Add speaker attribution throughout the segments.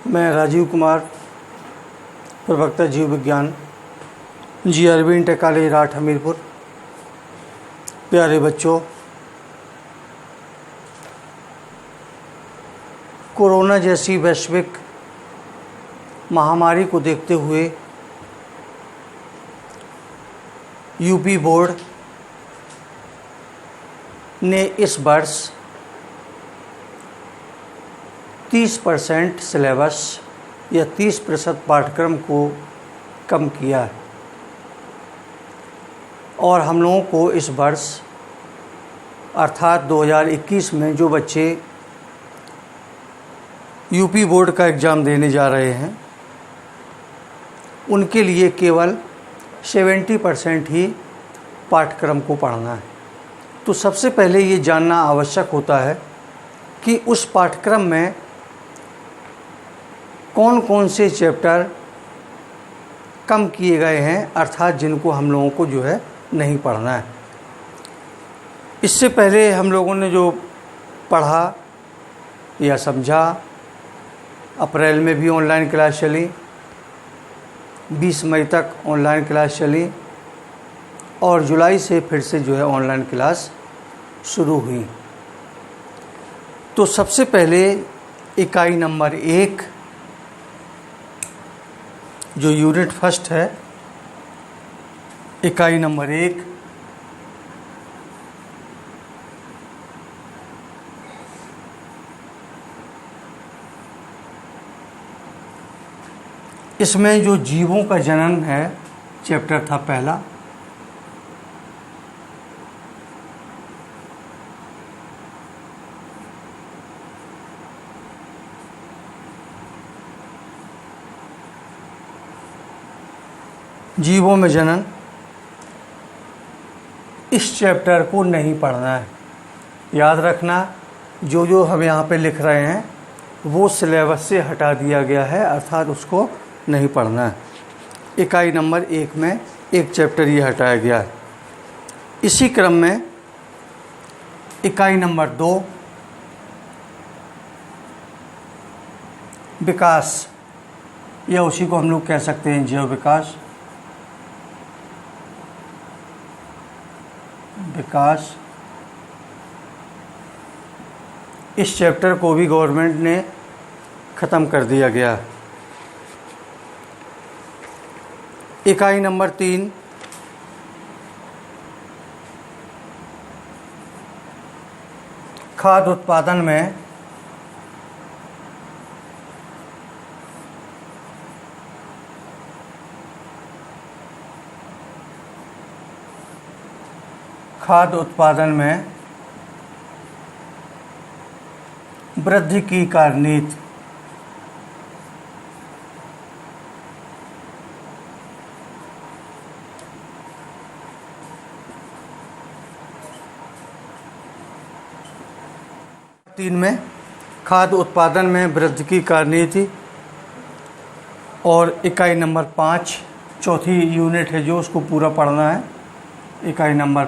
Speaker 1: मैं राजीव कुमार, प्रवक्ता जीव विज्ञान, GRV इंटर कॉलेज राठ हमीरपुर। प्यारे बच्चों, कोरोना जैसी वैश्विक महामारी को देखते हुए यूपी बोर्ड ने इस वर्ष 30% सिलेबस या 30% पाठ्यक्रम को कम किया है और हम लोगों को इस वर्ष अर्थात 2021 में जो बच्चे यूपी बोर्ड का एग्ज़ाम देने जा रहे हैं उनके लिए केवल 70% ही पाठ्यक्रम को पढ़ना है। तो सबसे पहले ये जानना आवश्यक होता है कि उस पाठ्यक्रम में कौन कौन से चैप्टर कम किए गए हैं, अर्थात जिनको हम लोगों को जो है नहीं पढ़ना है। इससे पहले हम लोगों ने जो पढ़ा या समझा, अप्रैल में भी ऑनलाइन क्लास चली, 20 मई तक ऑनलाइन क्लास चली और जुलाई से फिर से जो है ऑनलाइन क्लास शुरू हुई। तो सबसे पहले इकाई नंबर 1 जो यूनिट फर्स्ट है, इकाई नंबर 1 इसमें जो जीवों का जनन है चैप्टर था पहला। जीवों में जनन, इस चैप्टर को नहीं पढ़ना है। याद रखना, जो जो हम यहाँ पे लिख रहे हैं वो सिलेबस से हटा दिया गया है, अर्थात उसको नहीं पढ़ना है। इकाई नंबर 1 में एक चैप्टर ये हटाया गया है। इसी क्रम में इकाई नंबर 2 विकास, या उसी को हम लोग कह सकते हैं जैव विकास। इस चैप्टर को भी गवर्नमेंट ने ख़त्म कर दिया गया। इकाई नंबर 3 खाद्य उत्पादन में वृद्धि की कार्यनीति। तीन में खाद्य उत्पादन में वृद्धि की कार्यनीति और इकाई नंबर 5 चौथी यूनिट है जो उसको पूरा पढ़ना है। इकाई नंबर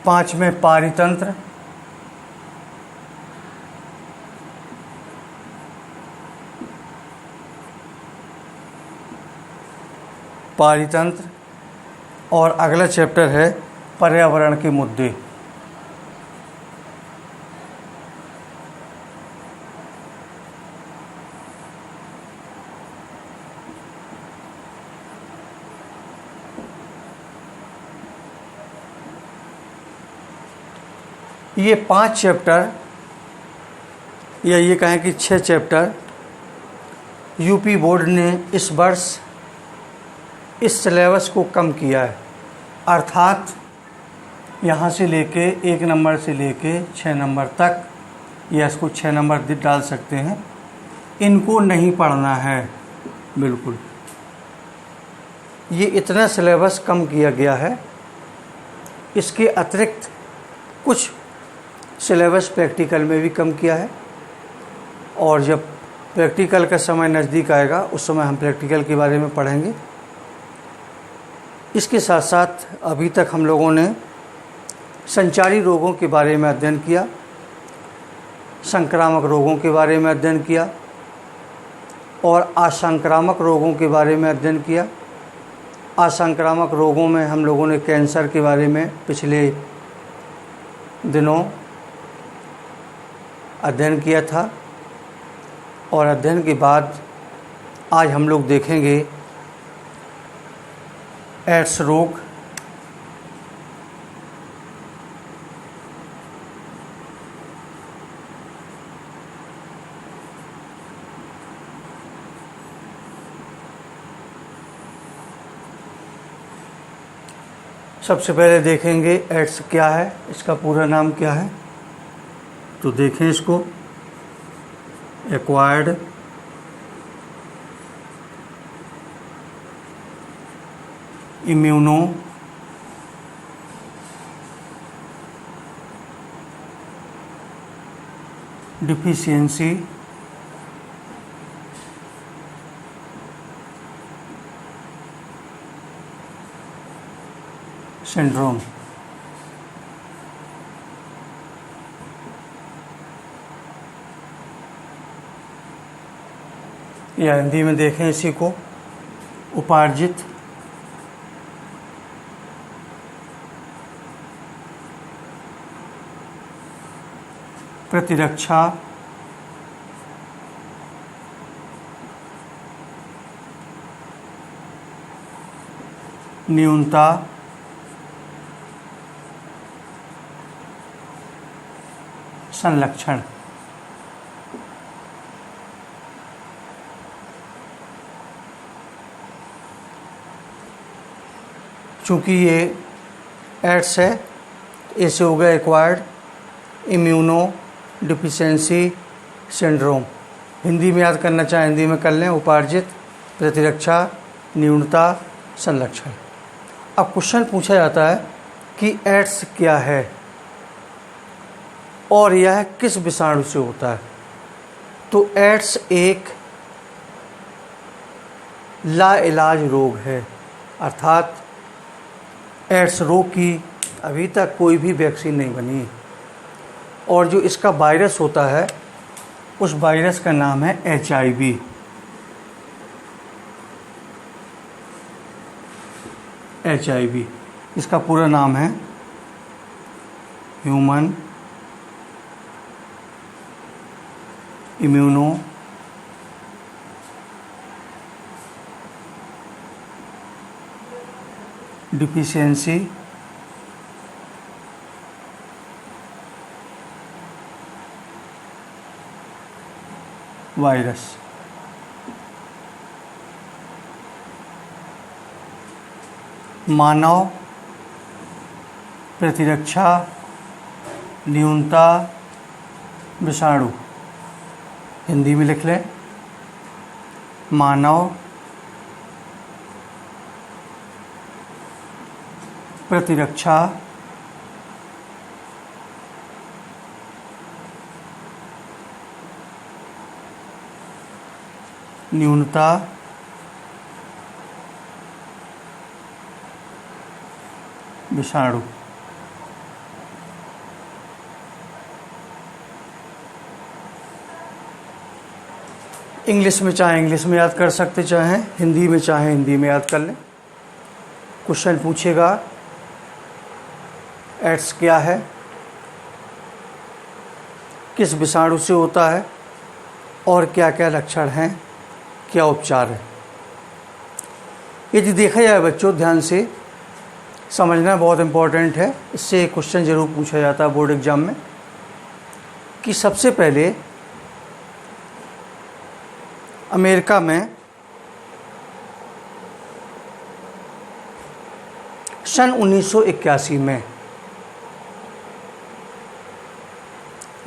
Speaker 1: 5 में पारितंत्र, और अगला चैप्टर है पर्यावरण के मुद्दे। ये 5 चैप्टर या ये कहें कि 6 चैप्टर यूपी बोर्ड ने इस वर्ष इस सिलेबस को कम किया है, अर्थात यहाँ से लेके 1 नंबर से लेके 6 नंबर तक, या इसको 6 नंबर डाल सकते हैं, इनको नहीं पढ़ना है बिल्कुल। ये इतना सिलेबस कम किया गया है। इसके अतिरिक्त कुछ सिलेबस प्रैक्टिकल में भी कम किया है और जब प्रैक्टिकल का समय नज़दीक आएगा उस समय हम प्रैक्टिकल के बारे में पढ़ेंगे। इसके साथ साथ अभी तक हम लोगों ने संचारी रोगों के बारे में अध्ययन किया, संक्रामक रोगों के बारे में अध्ययन किया, और असंक्रामक रोगों के बारे में अध्ययन किया। असंक्रामक रोगों में हम लोगों ने कैंसर के बारे में पिछले दिनों अध्ययन किया था, और अध्ययन के बाद आज हम लोग देखेंगे एड्स रोग। सबसे पहले देखेंगे एड्स क्या है, इसका पूरा नाम क्या है। तो देखें इसको, एक्वायर्ड इम्यूनो डिफिशियंसी सिंड्रोम। या हिंदी में देखें इसी को, उपार्जित प्रतिरक्षा न्यूनता संलक्षण। चूँकि ये एड्स है, ऐसे हो गया acquired immuno deficiency syndrome. Hindi में याद करना चाहें हिंदी में कर लें, उपार्जित प्रतिरक्षा न्यूनता संलक्षण। अब क्वेश्चन पूछा जाता है कि एड्स क्या है और यह किस विषाणु से होता है। तो एड्स एक लाइलाज रोग है, अर्थात एड्स रोग की अभी तक कोई भी वैक्सीन नहीं बनी, और जो इसका वायरस होता है उस वायरस का नाम है HIV। HIV इसका पूरा नाम है ह्यूमन इम्यूनो डिफिशियंसी वायरस। मानव प्रतिरक्षा न्यूनता विषाणु, हिंदी में लिख लें, मानव प्रतिरक्षा न्यूनता विषाणु। इंग्लिश में चाहे इंग्लिश में याद कर सकते, चाहे हिंदी में चाहे हिंदी में याद कर लें। क्वेश्चन पूछेगा एड्स क्या है, किस विषाणु से होता है और क्या क्या लक्षण हैं, क्या उपचार है। यदि देखा जाए बच्चों, ध्यान से समझना बहुत इम्पोर्टेंट है, इससे एक क्वेश्चन ज़रूर पूछा जाता है बोर्ड एग्जाम में कि सबसे पहले अमेरिका में सन 1981 में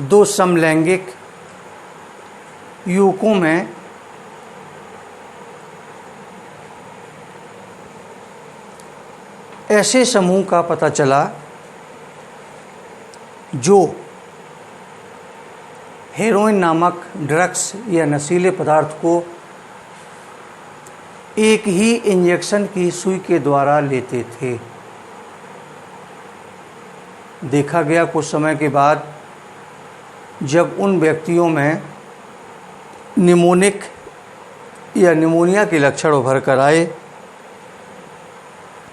Speaker 1: दो समलैंगिक युवकों में ऐसे समूह का पता चला जो हेरोइन नामक ड्रग्स या नशीले पदार्थ को एक ही इंजेक्शन की सुई के द्वारा लेते थे। देखा गया कुछ समय के बाद जब उन व्यक्तियों में निमोनिक या निमोनिया के लक्षण उभर कर आए।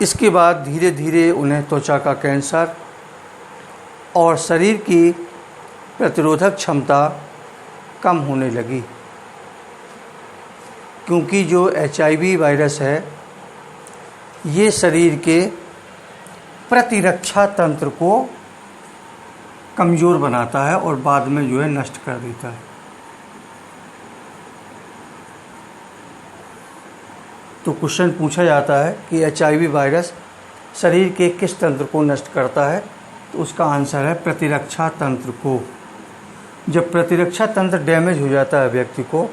Speaker 1: इसके बाद धीरे धीरे उन्हें त्वचा का कैंसर और शरीर की प्रतिरोधक क्षमता कम होने लगी, क्योंकि जो HIV वायरस है ये शरीर के प्रतिरक्षा तंत्र को कमज़ोर बनाता है और बाद में जो है नष्ट कर देता है। तो क्वेश्चन पूछा जाता है कि HIV वायरस शरीर के किस तंत्र को नष्ट करता है, तो उसका आंसर है प्रतिरक्षा तंत्र को। जब प्रतिरक्षा तंत्र डैमेज हो जाता है व्यक्ति को,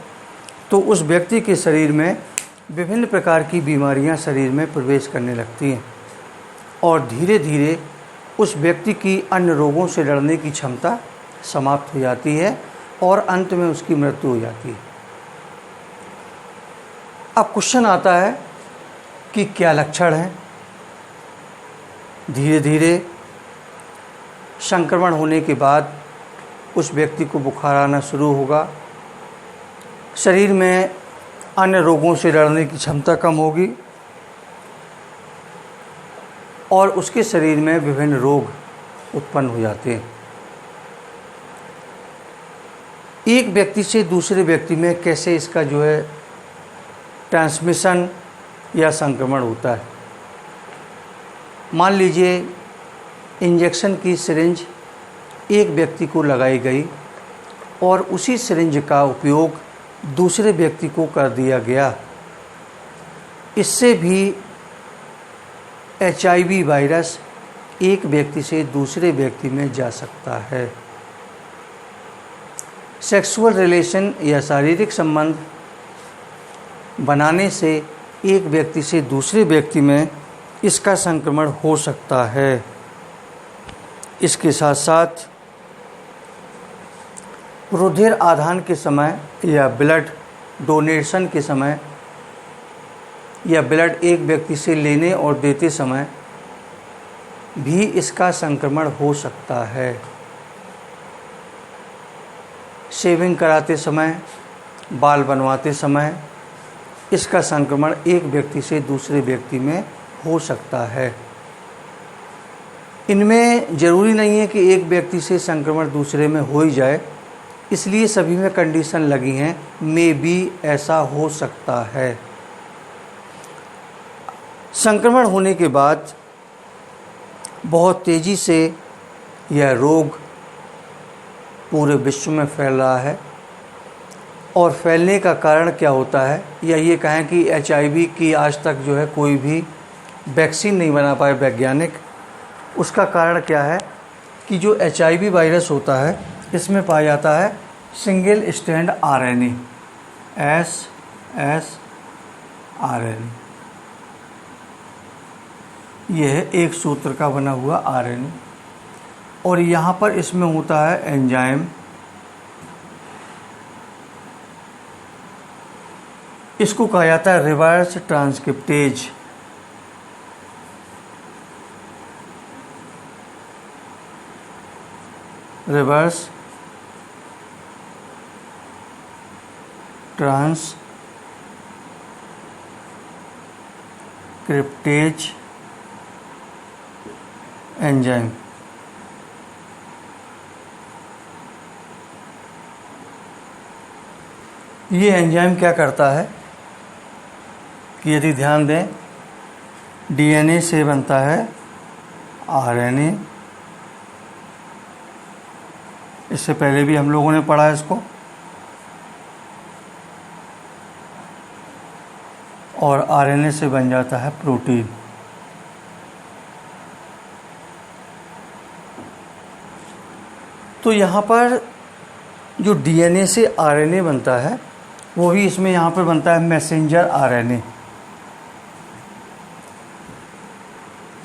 Speaker 1: तो उस व्यक्ति के शरीर में विभिन्न प्रकार की बीमारियां शरीर में प्रवेश करने लगती हैं और धीरे धीरे उस व्यक्ति की अन्य रोगों से लड़ने की क्षमता समाप्त हो जाती है और अंत में उसकी मृत्यु हो जाती है। अब क्वेश्चन आता है कि क्या लक्षण हैं। धीरे धीरे संक्रमण होने के बाद उस व्यक्ति को बुखार आना शुरू होगा, शरीर में अन्य रोगों से लड़ने की क्षमता कम होगी और उसके शरीर में विभिन्न रोग उत्पन्न हो जाते हैं। एक व्यक्ति से दूसरे व्यक्ति में कैसे इसका जो है ट्रांसमिशन या संक्रमण होता है। मान लीजिए इंजेक्शन की सिरिंज एक व्यक्ति को लगाई गई और उसी सिरिंज का उपयोग दूसरे व्यक्ति को कर दिया गया। इससे भी HIV वायरस एक व्यक्ति से दूसरे व्यक्ति में जा सकता है। सेक्सुअल रिलेशन या शारीरिक संबंध बनाने से एक व्यक्ति से दूसरे व्यक्ति में इसका संक्रमण हो सकता है। इसके साथ साथ रुधिर आदान के समय या ब्लड डोनेशन के समय या ब्लड एक व्यक्ति से लेने और देते समय भी इसका संक्रमण हो सकता है। शेविंग कराते समय, बाल बनवाते समय इसका संक्रमण एक व्यक्ति से दूसरे व्यक्ति में हो सकता है। इनमें ज़रूरी नहीं है कि एक व्यक्ति से संक्रमण दूसरे में हो ही जाए, इसलिए सभी में कंडीशन लगी हैं, मे बी ऐसा हो सकता है। संक्रमण होने के बाद बहुत तेज़ी से यह रोग पूरे विश्व में फैल रहा है और फैलने का कारण क्या होता है, या ये कहें कि HIV की आज तक जो है कोई भी वैक्सीन नहीं बना पाए वैज्ञानिक। उसका कारण क्या है कि जो HIV वायरस होता है इसमें पाया जाता है सिंगल स्ट्रैंड RNA, RNA। यह है एक सूत्र का बना हुआ RNA और यहाँ पर इसमें होता है एंजाइम। इसको कहा जाता है reverse transcriptase. Reverse transcriptase enzyme. ये एंजाइम क्या करता है कि यदि ध्यान दें, DNA से बनता है RNA। इससे पहले भी हम लोगों ने पढ़ा इसको, और RNA से बन जाता है प्रोटीन। तो यहाँ पर जो DNA से RNA बनता है वो भी इसमें यहाँ पर बनता है मैसेंजर RNA,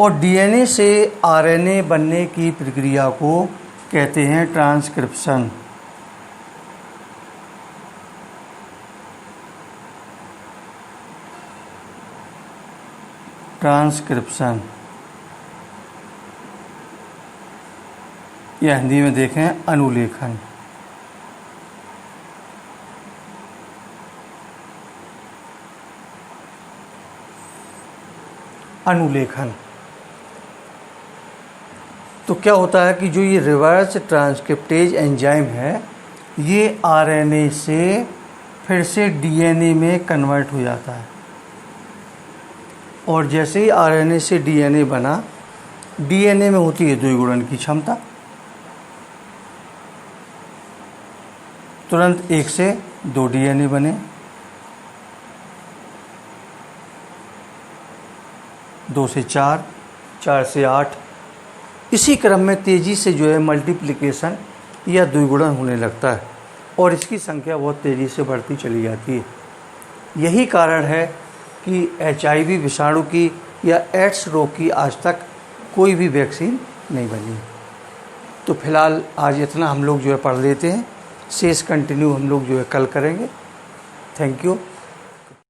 Speaker 1: और DNA से RNA बनने की प्रक्रिया को कहते हैं ट्रांसक्रिप्शन। ट्रांसक्रिप्शन या हिंदी में देखें अनुलेखन। अनुलेखन। तो क्या होता है कि जो ये रिवर्स ट्रांसक्रिप्टेज एंजाइम है, ये आरएनए से फिर से डीएनए में कन्वर्ट हो जाता है, और जैसे ही आरएनए से डीएनए बना, डीएनए में होती है द्विगुणन की क्षमता। तुरंत 1 से 2 डीएनए बने, 2 से 4, 4 से 8। इसी क्रम में तेज़ी से जो है मल्टीप्लिकेशन या द्विगुणन होने लगता है, और इसकी संख्या बहुत तेज़ी से बढ़ती चली जाती है। यही कारण है कि HIV विषाणु की या एड्स रोग की आज तक कोई भी वैक्सीन नहीं बनी। तो फिलहाल आज इतना हम लोग जो है पढ़ लेते हैं, शेष कंटिन्यू हम लोग जो है कल करेंगे। Thank you.